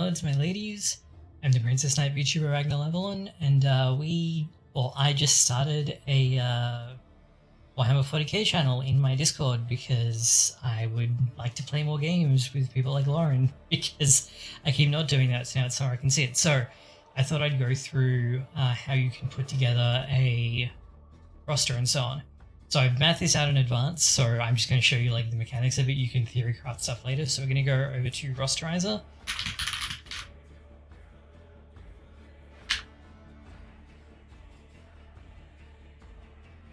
lords, my ladies. I'm the Princess Knight VTuber Ragnar Levelon, and I just started a Warhammer 40k channel in my Discord because I would like to play more games with people like Lauren, because I keep not doing that, so now it's somewhere I can see it. So I thought I'd go through how you can put together a roster and so on. So I've mapped this out in advance, so I'm just going to show you like the mechanics of it. You can theory craft stuff later. So we're going to go over to Rosterizer.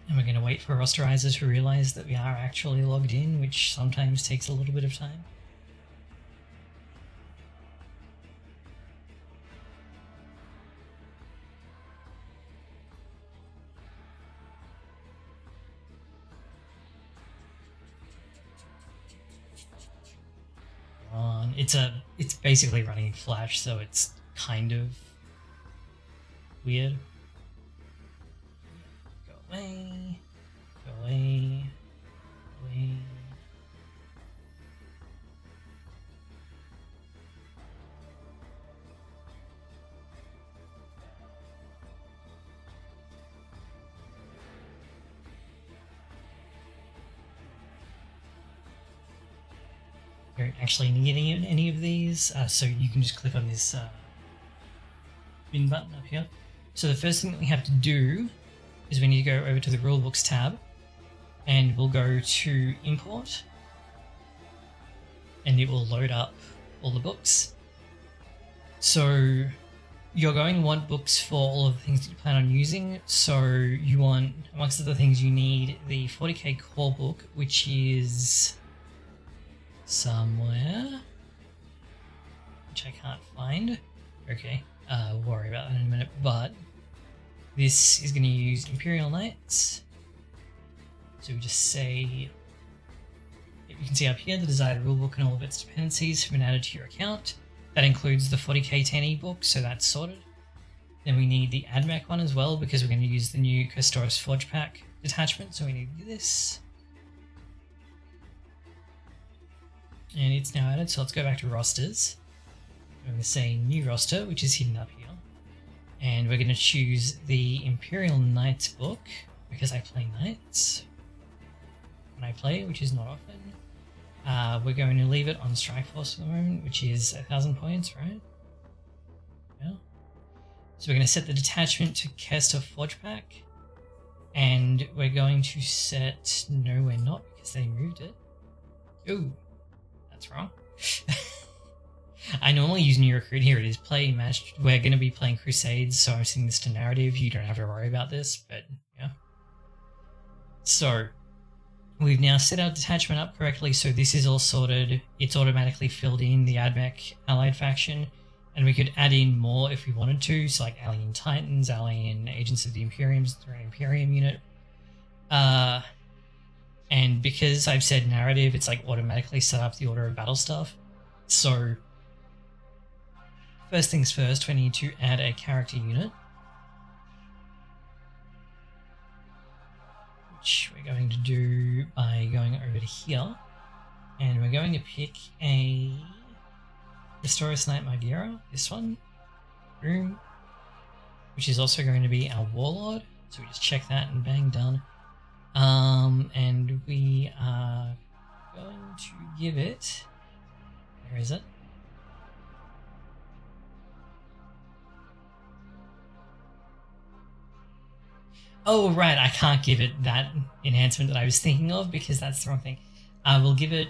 And we're going to wait for Rosterizer to realize that we are actually logged in, which sometimes takes a little bit of time. It's basically running in Flash, so it's kind of weird. Go away, go away, go away. Don't actually need any of these, so you can just click on this bin button up here. So the first thing that we have to do is we need to go over to the rulebooks tab, and we'll go to import, and it will load up all the books. So you're going to want books for all of the things that you plan on using. So you want, amongst other things, you need the 40k core book, which is somewhere, which I can't find. Okay, we'll worry about that in a minute, but this is going to use Imperial Knights. So we just say, you can see up here, the desired rulebook and all of its dependencies have been added to your account. That includes the 40k 10e book, so that's sorted. Then we need the AdMech one as well, because we're going to use the new Custoris Forge Pack detachment, so we need this. And it's now added, so let's go back to rosters. I'm going to say new roster, which is hidden up here. And we're going to choose the Imperial Knights book, because I play Knights when I play, which is not often. We're going to leave it on Strike Force for the moment, which is 1,000 points, right? Yeah. So we're going to set the detachment to Custoris Forge Pack. And we're going to set, no we're not, because they moved it. Ooh. That's wrong. I normally use New Recruit. Here it is, play match. We're going to be playing Crusades, so I'm setting this to narrative. You don't have to worry about this, but yeah. So we've now set our detachment up correctly, so this is all sorted. It's automatically filled in the AdMech allied faction, and we could add in more if we wanted to, so like Alien Titans, Alien Agents of the Imperiums, through an Imperium unit. And because I've said narrative, it's like automatically set up the order of battle stuff. So first things first, we need to add a character unit, which we're going to do by going over to here, and we're going to pick a Custoris Knight Maghera, this one, boom, which is also going to be our Warlord. So we just check that and bang, done. And we are going to give it, where is it? Oh, right, I can't give it that enhancement that I was thinking of because that's the wrong thing. We'll give it,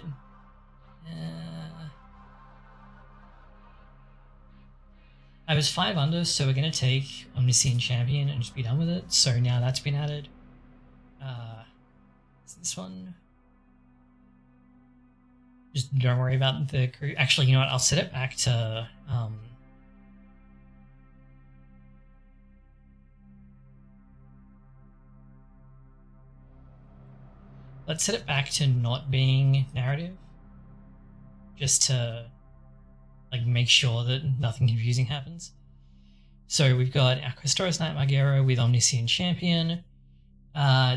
I was 5 under, so we're going to take Omniscient Champion and just be done with it. So now that's been added. Is this one? Just don't worry about the crew. Actually, you know what? I'll set it back to let's set it back to not being narrative, just to like make sure that nothing confusing happens. So we've got our Custoris Knight Maghera with Omniscient Champion.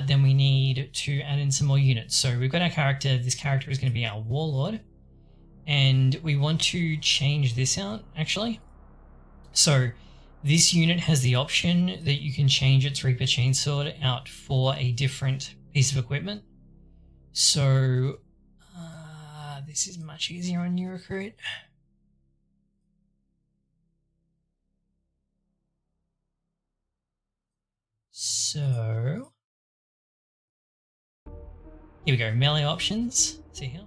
Then we need to add in some more units. So we've got our character. This character is going to be our Warlord. And we want to change this out actually. So this unit has the option that you can change its Reaper Chainsword out for a different piece of equipment. So this is much easier on new recruit. So here we go, melee options, see here.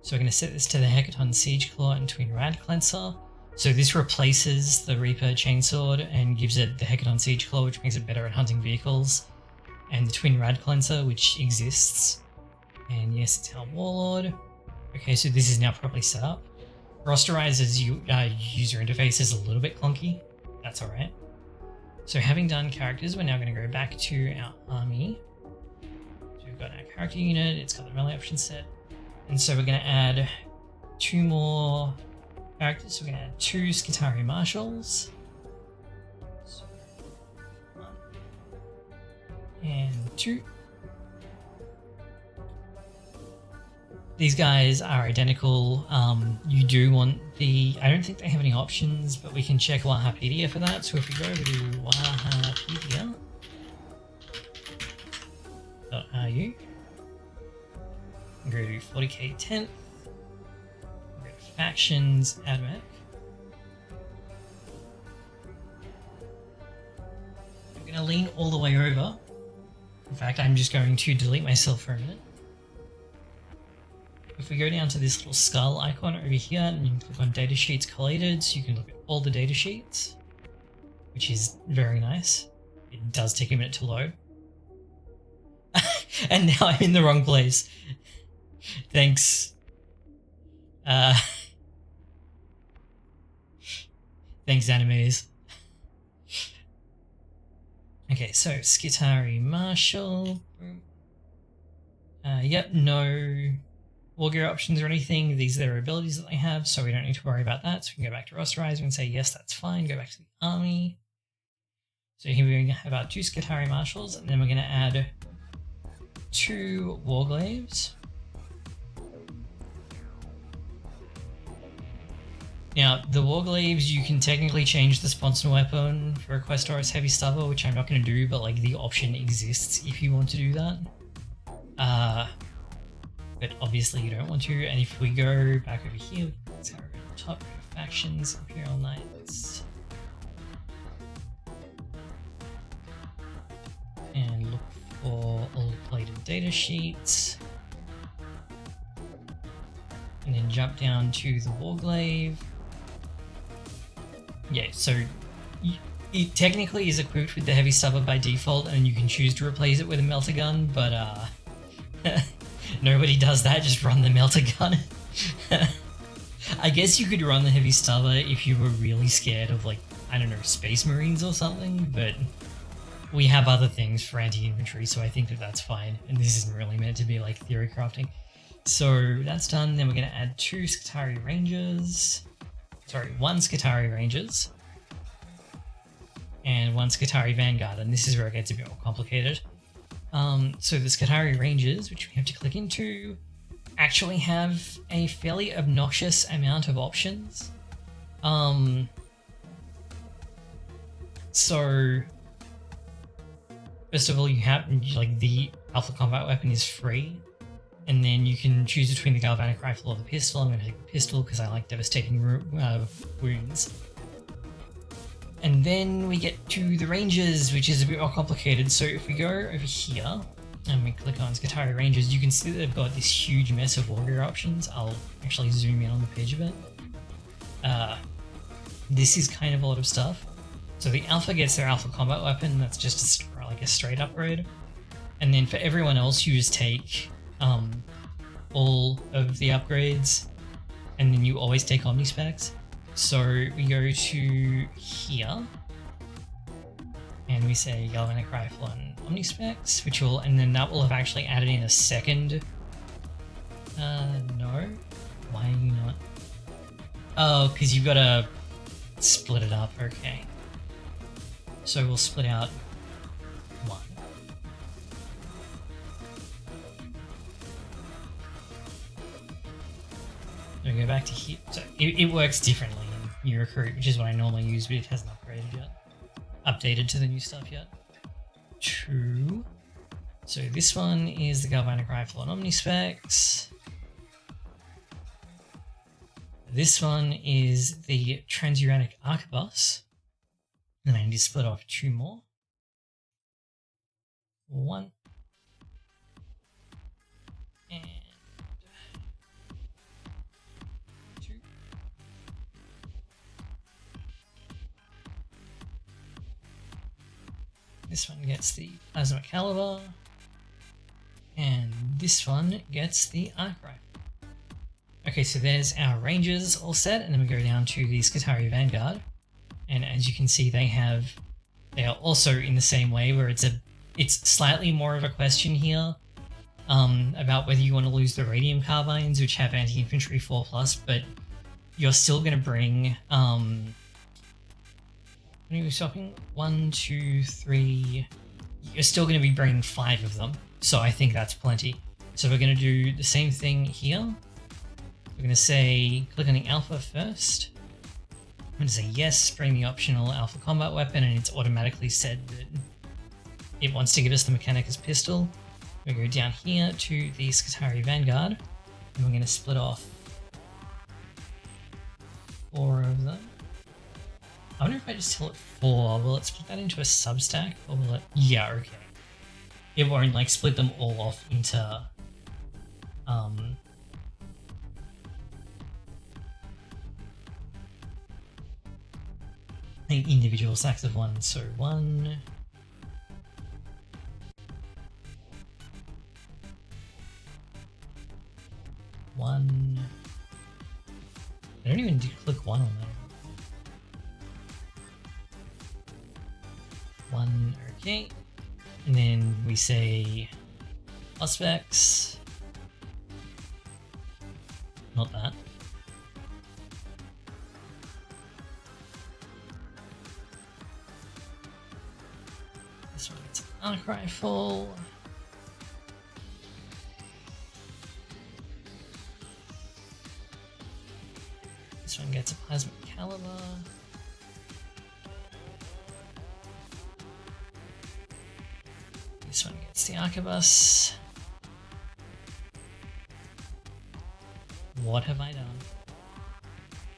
So we're going to set this to the Hecaton Siege Claw and Twin Rad Cleanser. So this replaces the Reaper Chainsword and gives it the Hecaton Siege Claw, which makes it better at hunting vehicles, and the Twin Rad Cleanser, which exists. And yes, it's our Warlord. Okay, so this is now properly set up. Rosterizer's user interface is a little bit clunky. That's alright. So having done characters, we're now going to go back to our army. So we've got our character unit, it's got the melee option set. And so we're going to add 2 more characters. So we're going to add 2 Skitarii Marshals. So 1 and 2. These guys are identical. You do want the... I don't think they have any options, but we can check Warhampedia for that. So if we go over to warhampedia.ru, go to 40k 10th, go to factions, add mech. I'm going to lean all the way over. In fact, I'm just going to delete myself for a minute. If we go down to this little skull icon over here and you can click on data sheets collated, so you can look at all the data sheets, which is very nice. It does take a minute to load. And now I'm in the wrong place. Thanks. Thanks, animes. Okay, so Skitarii Marshal. Yep, no war gear options or anything. These are their abilities that they have, so we don't need to worry about that. So we can go back to Rosterizer and say, yes, that's fine. Go back to the army. So here we have our 2 Skitarii Marshals, and then we're going to add 2 Warglaves. Now, the Warglaves, you can technically change the sponsor weapon for a Questoris Heavy Stubber, which I'm not going to do, but like the option exists if you want to do that. But obviously you don't want to, and if we go back over here, let's go over to the top, factions, Imperial Knights, and look for all plated data sheets, and then jump down to the Warglaive. Yeah, so it technically is equipped with the Heavy Stubber by default, and you can choose to replace it with a Melter Gun, but nobody does that, just run the Melter Gun. I guess you could run the Heavy Stubber if you were really scared of, like, I don't know, Space Marines or something, but we have other things for anti-infantry, so I think that that's fine, and this isn't really meant to be like theory crafting. So that's done, then we're going to add 2 Skitarii Rangers. Sorry, 1 Skitarii Rangers. And 1 Skitarii Vanguard, and this is where it gets a bit more complicated. So the Skitarii Rangers, which we have to click into, actually have a fairly obnoxious amount of options. So first of all, you have, like, the Alpha Combat Weapon is free, and then you can choose between the Galvanic Rifle or the pistol. I'm going to take the pistol because I like devastating wounds. And then we get to the Rangers, which is a bit more complicated. So if we go over here and we click on Skitarii Rangers, you can see that they've got this huge mess of warrior options. I'll actually zoom in on the page a bit. This is kind of a lot of stuff. So the Alpha gets their Alpha Combat Weapon. That's just like a straight upgrade. And then for everyone else, you just take all of the upgrades, and then you always take Omni Specs. So we go to here, and we say Galvanic Rifle and Omni Specs, which will, and then that will have actually added in a second. No, why are you not? Oh, because you've got to split it up. Okay, so we'll split out 1. we go back to here. So it works differently in New Recruit, which is what I normally use, but it hasn't updated to the new stuff yet. 2. So this one is the galvanic rifle on Omnispecs. This one is the transuranic arquebus. Then I need to split off 2 more. 1. And 2. This one gets the plasma caliber. And this one gets the arc rifle. Okay, so there's our rangers all set, and then we go down to the Skitarii Vanguard. And as you can see, they are also in the same way, where it's slightly more of a question here about whether you want to lose the radium carbines, which have anti-infantry 4+, but you're still going to bring when are you swapping? 1, 2, 3. You're still going to be bringing 5 of them, so I think that's plenty. So we're going to do the same thing here. We're going to say click on the alpha first. I'm going to say yes, bring the optional alpha combat weapon, and it's automatically said that it wants to give us the Mechanicus pistol. We go down here to the Skitarii Vanguard, and we're going to split off 4 of them. I wonder if I just tell it 4, will it split that into a substack, or will it? Yeah, okay. It won't like split them all off into individual stacks of 1. So 1. I don't even click 1 on that. 1, okay. And then we say Auspex. Not that. This one gets an arc rifle. This one gets a plasma caliber. This one gets the arquebus. What have I done?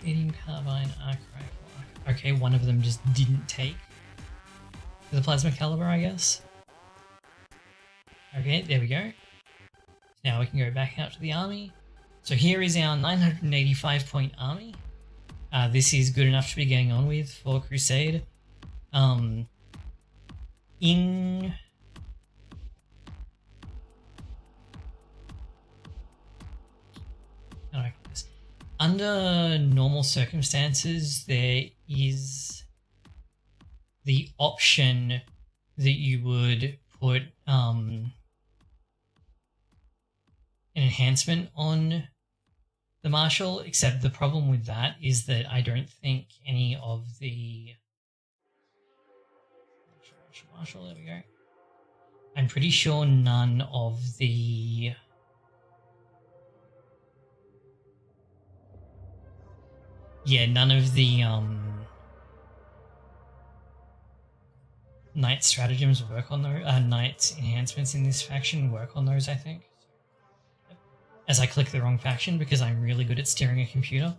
Medium carbine, arc rifle. Okay, one of them just didn't take the plasma caliber, I guess. Okay, there we go. Now we can go back out to the army. So here is our 985 point army. This is good enough to be getting on with for Crusade. Under normal circumstances, there is the option that you would put an enhancement on the Marshal, except the problem with that is that I don't think any of the Marshal, there we go. I'm pretty sure none of the Knight stratagems work on those, Knight enhancements in this faction work on those, I think. As I click the wrong faction because I'm really good at steering a computer.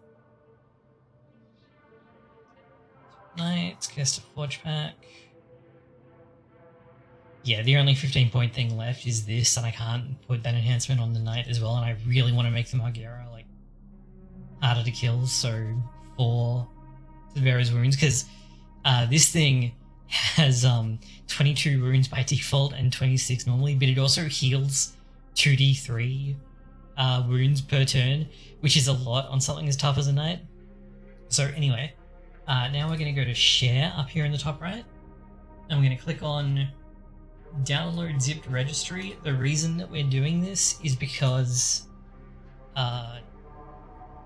Knights, cast a Forge Pack. Yeah, the only 15 point thing left is this, and I can't put that enhancement on the Knight as well, and I really want to make the Margera like harder to kill, so 4 Severa's wounds, because this thing has 22 wounds by default and 26 normally, but it also heals 2d3 wounds per turn, which is a lot on something as tough as a Knight. So anyway, now we're going to go to share up here in the top right, and we're going to click on download zipped registry. The reason that we're doing this is because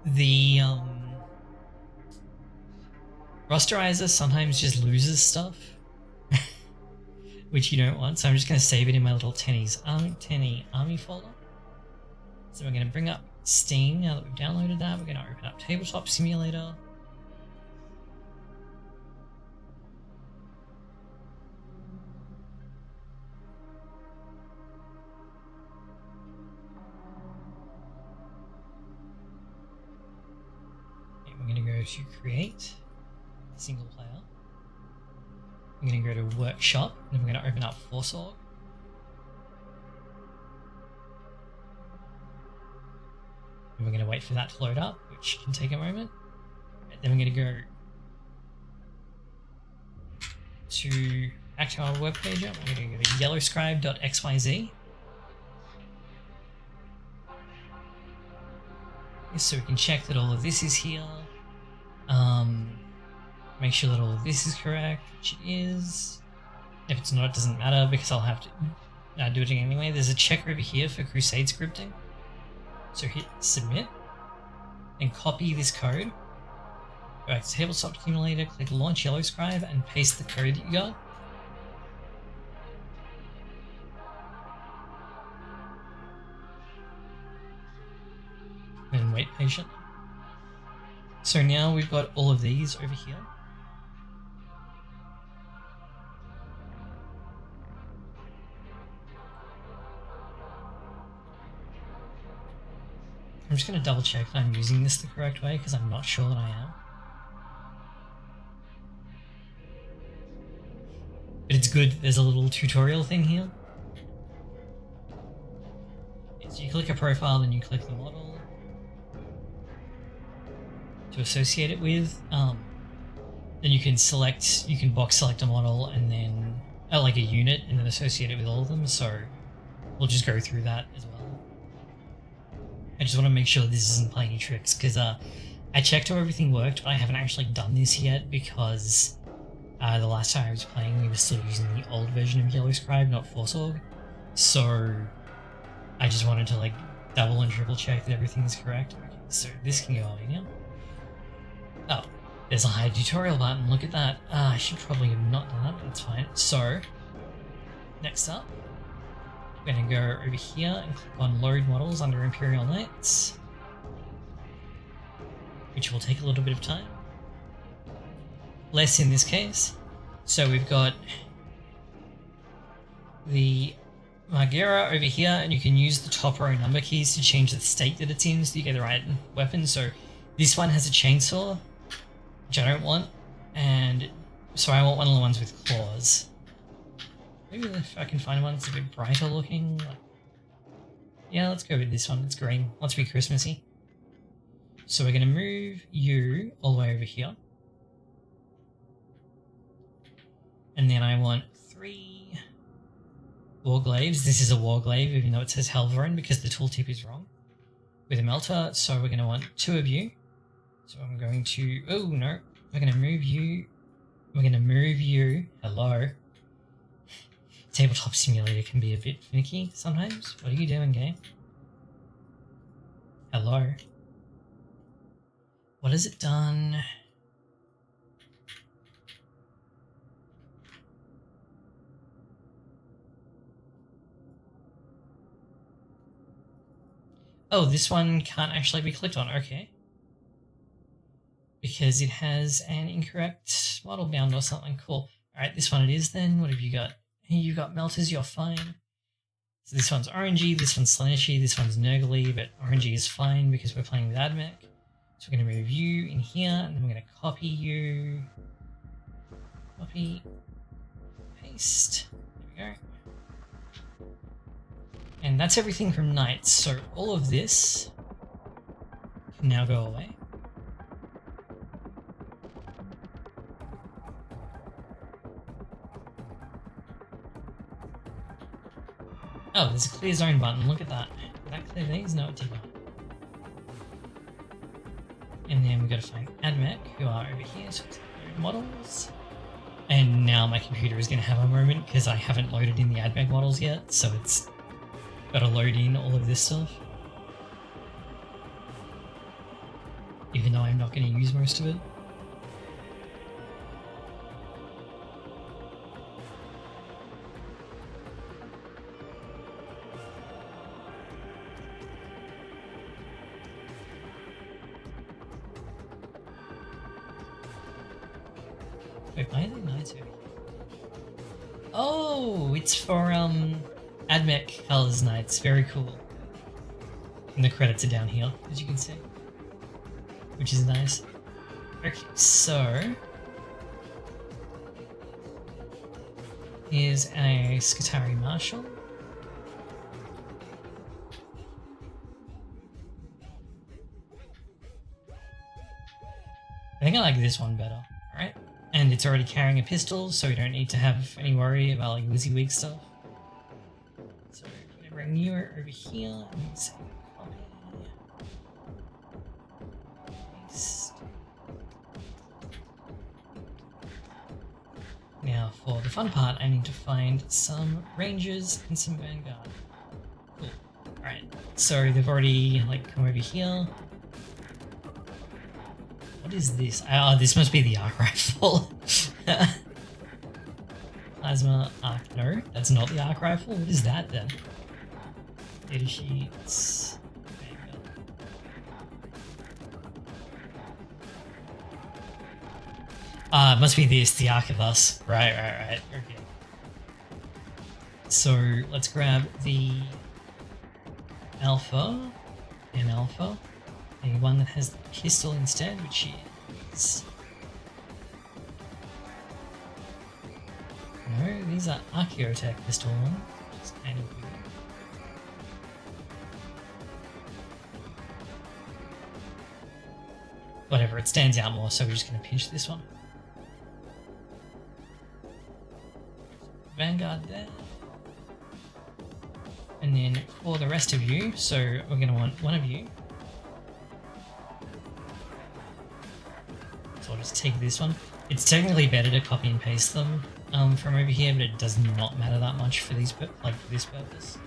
the rosterizer sometimes just loses stuff, which you don't want, so I'm just going to save it in my little Tenny army folder. So we're going to bring up Steam. Now that we've downloaded that, we're going to open up Tabletop Simulator. Okay, we're going to go to Create, Single Player. I'm going to go to Workshop, and then we're going to open up ForceOrg. And we're going to wait for that to load up, which can take a moment. And then we're going to go to back to our web page. We're going to go to yellowscribe.xyz. So we can check that all of this is here. Make sure that all of this is correct, which it is. If it's not, it doesn't matter because I'll have to do it anyway. There's a checker over here for Crusade scripting. So hit submit and copy this code. Go back to Tabletop Simulator, click Launch Yellowscribe and paste the code that you got. And wait patiently. So now we've got all of these over here. I'm just going to double check that I'm using this the correct way because I'm not sure that I am. But it's good, there's a little tutorial thing here. So you click a profile, then you click the model to associate it with. Then you can box select a model and then, like a unit, and then associate it with all of them. So we'll just go through that as well. I just want to make sure this isn't playing any tricks because I checked how everything worked, but I haven't actually done this yet because the last time I was playing we were still using the old version of Yellowscribe, not ForceOrg. So I just wanted to like double and triple check that everything is correct. Okay, so this can go away now. Oh, there's a hide tutorial button, look at that. I should probably have not done that, but that's fine. So, next up, we're going to go over here and click on Load Models under Imperial Knights, which will take a little bit of time. Less in this case. So we've got the Margera over here, and you can use the top row number keys to change the state that it's in so you get the right weapon. So this one has a chainsaw, which I don't want, and so I want one of the ones with claws. Maybe if I can find one that's a bit brighter looking. Yeah, let's go with this one. It's green. Let's be Christmassy. So we're going to move you all the way over here. And then I want 3 Warglaives. This is a Warglaive, even though it says Helverin, because the tooltip is wrong. With a melter, so we're going to want 2 of you. So I'm going to... Oh, no. We're going to move you. We're going to move you. Hello. Tabletop Simulator can be a bit finicky sometimes. What are you doing, game? Hello. What has it done? Oh, this one can't actually be clicked on. Okay. Because it has an incorrect model bound or something. Cool. Alright, this one it is then. What have you got? You've got melters, you're fine. So this one's orangey, this one's slashy, this one's nurgly, but orangey is fine because we're playing with AdMech. So we're going to move you in here, and then we're going to copy you. Copy. Paste. There we go. And that's everything from Knights. So all of this can now go away. Oh, there's a clear zone button, look at that. Did that clear these? No, it did not. And then we've got to find AdMech, who are over here, so it's models. And now my computer is going to have a moment because I haven't loaded in the AdMech models yet, so it's got to load in all of this stuff. Even though I'm not going to use most of it. Wait, why are they knights over here? Oh, it's for Admech Colors Knights. Very cool. And the credits are down here, as you can see, which is nice. Okay, so here's a Skitarii Marshal. I think I like this one better, alright? And it's already carrying a pistol, so we don't need to have any worry about like WYSIWYG stuff. So I'm gonna bring you over here and say copy. Paste. Now for the fun part, I need to find some Rangers and some Vanguard. Cool. Alright, so they've already like come over here. What is this? Oh, this must be the arc rifle. Plasma arc. No, that's not the arc rifle. What is that then? Data sheets. It must be this, the Arquebus. Right. Okay. So let's grab the Alpha and Alpha. The one that has the pistol instead, which is... No, these are Archaeotech pistol ones, which is kind of weird. Whatever, it stands out more, so we're just going to pinch this one. Vanguard there. And then for the rest of you, so we're going to want one of you. So I'll just take this one. It's technically better to copy and paste them from over here, but it does not matter that much for these, like for this purpose.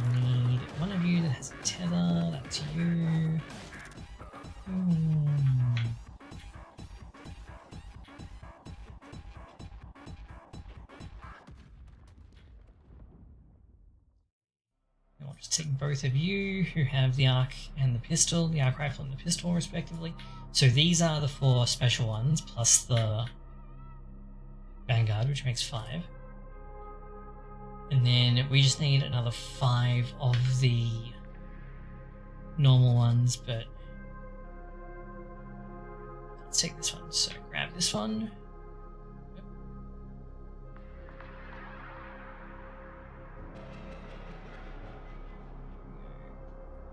I need one of you that has a tether. That's you. I'll just take both of you who have the arc and the pistol, the arc rifle and the pistol respectively. So these are the 4 special ones, plus the Vanguard, which makes 5. And then we just need another 5 of the normal ones, but let's take this one. So grab this one. Yep.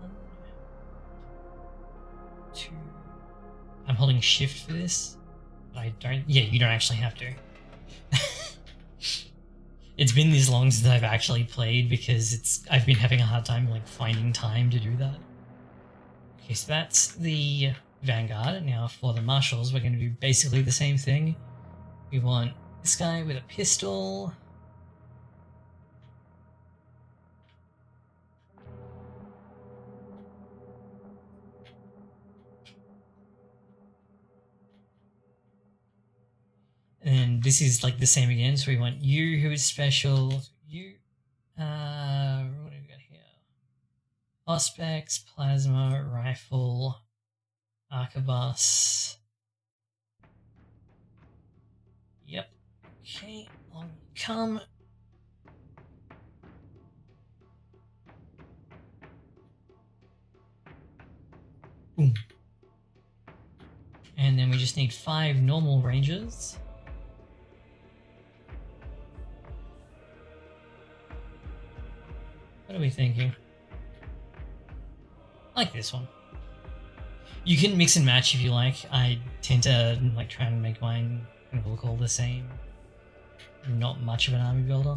1, 2. I'm holding shift for this. I don't... Yeah, you don't actually have to. It's been this long since I've actually played because I've been having a hard time like finding time to do that. Okay, so that's the Vanguard. Now for the Marshals, we're going to do basically the same thing. We want this guy with a pistol. And this is like the same again, so we want you who is special. You, what do we got here? Auspex, Plasma, Rifle, Arquebus. Yep. Okay, on come. Boom. And then we just need 5 normal Rangers. What are we thinking? I like this one. You can mix and match if you like. I tend to like try and make mine kind of look all the same. I'm not much of an army builder.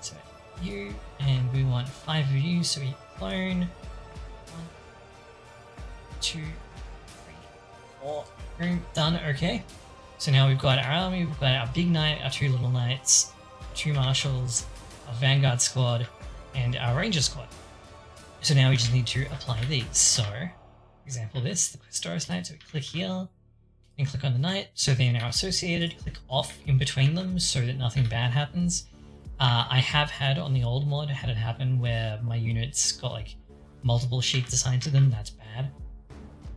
So you, and we want 5 of you, so we clone. 1, 2, 3, 4. Boom, done. Okay. So now we've got our army, we've got our big knight, our 2 little knights, 2 marshals, our vanguard squad, and our ranger squad. So now we just need to apply these. So, for example, this, the Questoris Knight, so we click here, and click on the knight, so they are now associated, click off in between them so that nothing bad happens. I have had on the old mod, had it happen where my units got like multiple sheets assigned to them, that's bad.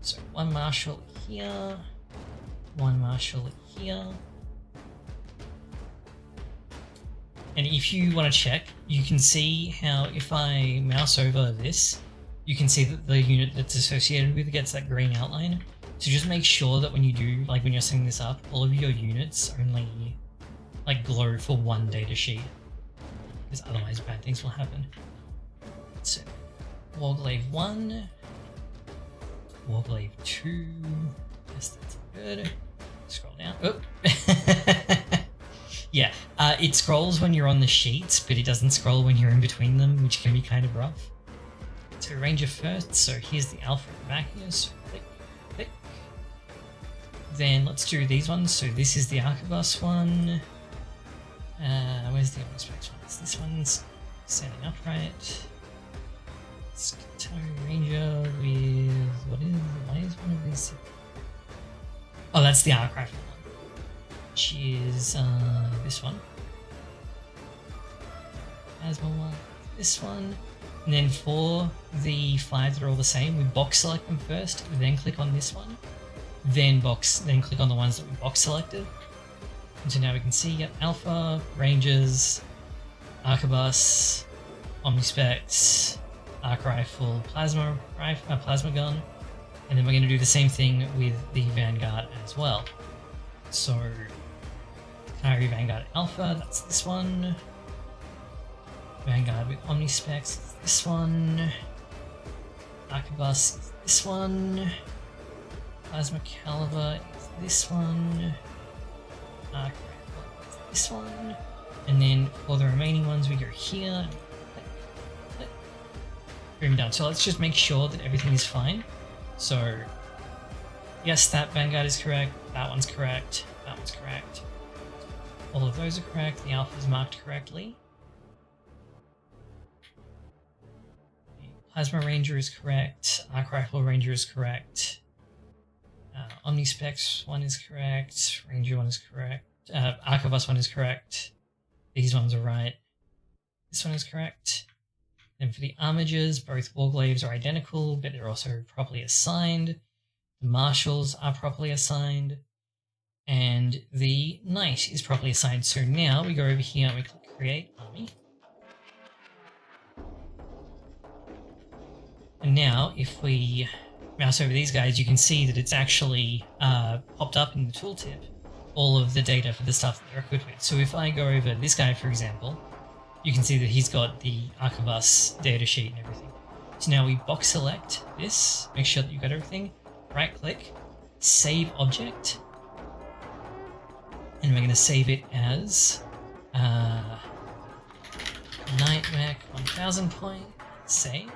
So 1 marshal here, one marshal here. And if you want to check, you can see how if I mouse over this, you can see that the unit that's associated with it gets that green outline. So just make sure that when you do, like when you're setting this up, all of your units only like glow for one data sheet, because otherwise bad things will happen. So Warglaive 1, Warglaive 2, yes, that's good. Scroll down. Oh. Yeah, it scrolls when you're on the sheets, but it doesn't scroll when you're in between them, which can be kind of rough. So Ranger first, so here's the alpha at the back here, so click, click. Then let's do these ones, so this is the Arquebus one. Where's the Omnispecs one? It's this one's standing upright. Skeleton Ranger with, what is one of these? Oh, that's the Arc Rifle one, which is this one. Plasma one, this one. And then for the 5 that are all the same, we box select them first, then click on this one, then click on the ones that we box selected. And so now we can see, yep, Alpha, Rangers, Arquebus, Omnispecs, Arc Rifle, Plasma Gun, and then we're going to do the same thing with the Vanguard as well. So, Canary Vanguard Alpha, that's this one. Vanguard with Omnispecs is this one. Arquebus is this one. Plasma Caliber is this one. Arc Rifle is this one. And then for the remaining ones, we go here and click, bring them down. So let's just make sure that everything is fine. So, yes, that Vanguard is correct, that one's correct, that one's correct. All of those are correct, the Alpha is marked correctly. Plasma Ranger is correct, Arc Rifle Ranger is correct, Omnispecs one is correct, Ranger one is correct, Arquebus one is correct, these ones are right, this one is correct. Then for the Armigers, both Warglaives are identical, but they're also properly assigned. The Marshals are properly assigned, and the Knight is properly assigned. So now we go over here and we click Create Army. And now, if we mouse over these guys, you can see that it's actually popped up in the tooltip all of the data for the stuff that they're equipped with. So if I go over this guy, for example, you can see that he's got the Arquebus data sheet and everything. So now we box select this, make sure that you've got everything, right click, save object, and we're going to save it as Nightmare 1000 point, save.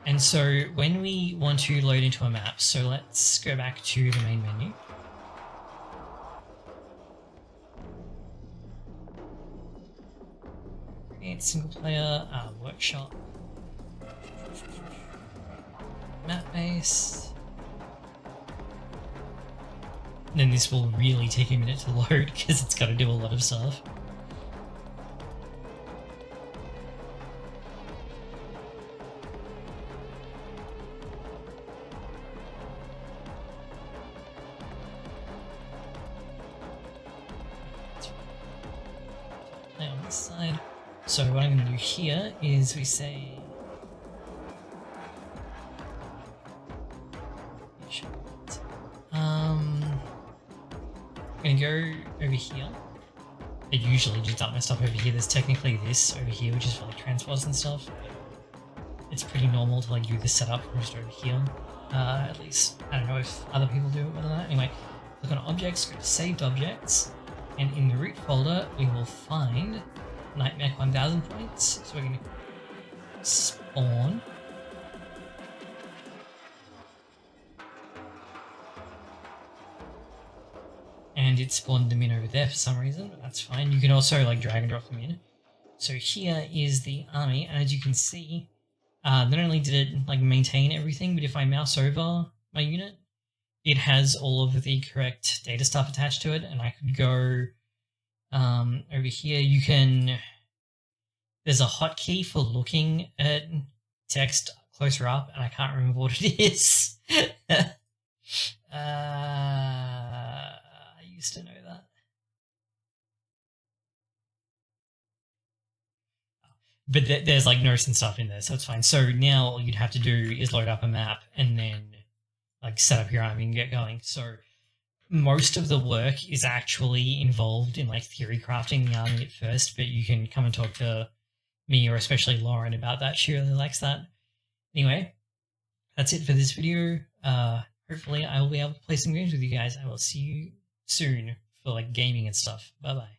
And so when we want to load into a map, so let's go back to the main menu. Create single player, workshop, map base. And then this will really take a minute to load because it's got to do a lot of stuff. Play on this side. So what I'm going to do here is we say I'm going to go over here. I usually just dump my stuff over here. There's technically this over here, which is for like transports and stuff. It's pretty normal to like do this setup from just over here. At least, I don't know if other people do it better than that. Anyway, click on objects, go to saved objects, and in the root folder, we will find Nightmare 1000 points. So we're going to spawn. And it spawned them in over there for some reason, but that's fine. You can also like drag and drop them in. So here is the army, and as you can see, not only did it like maintain everything, but if I mouse over my unit, it has all of the correct data stuff attached to it, and I could go over here. You can, there's a hotkey for looking at text closer up, and I can't remember what it is. to know that. But there's like notes and stuff in there, so it's fine. So now all you'd have to do is load up a map and then like set up your army and get going. So most of the work is actually involved in like theory crafting the army at first, but you can come and talk to me or especially Lauren about that. She really likes that. Anyway, that's it for this video. Hopefully I will be able to play some games with you guys. I will see you soon for like gaming and stuff. Bye bye.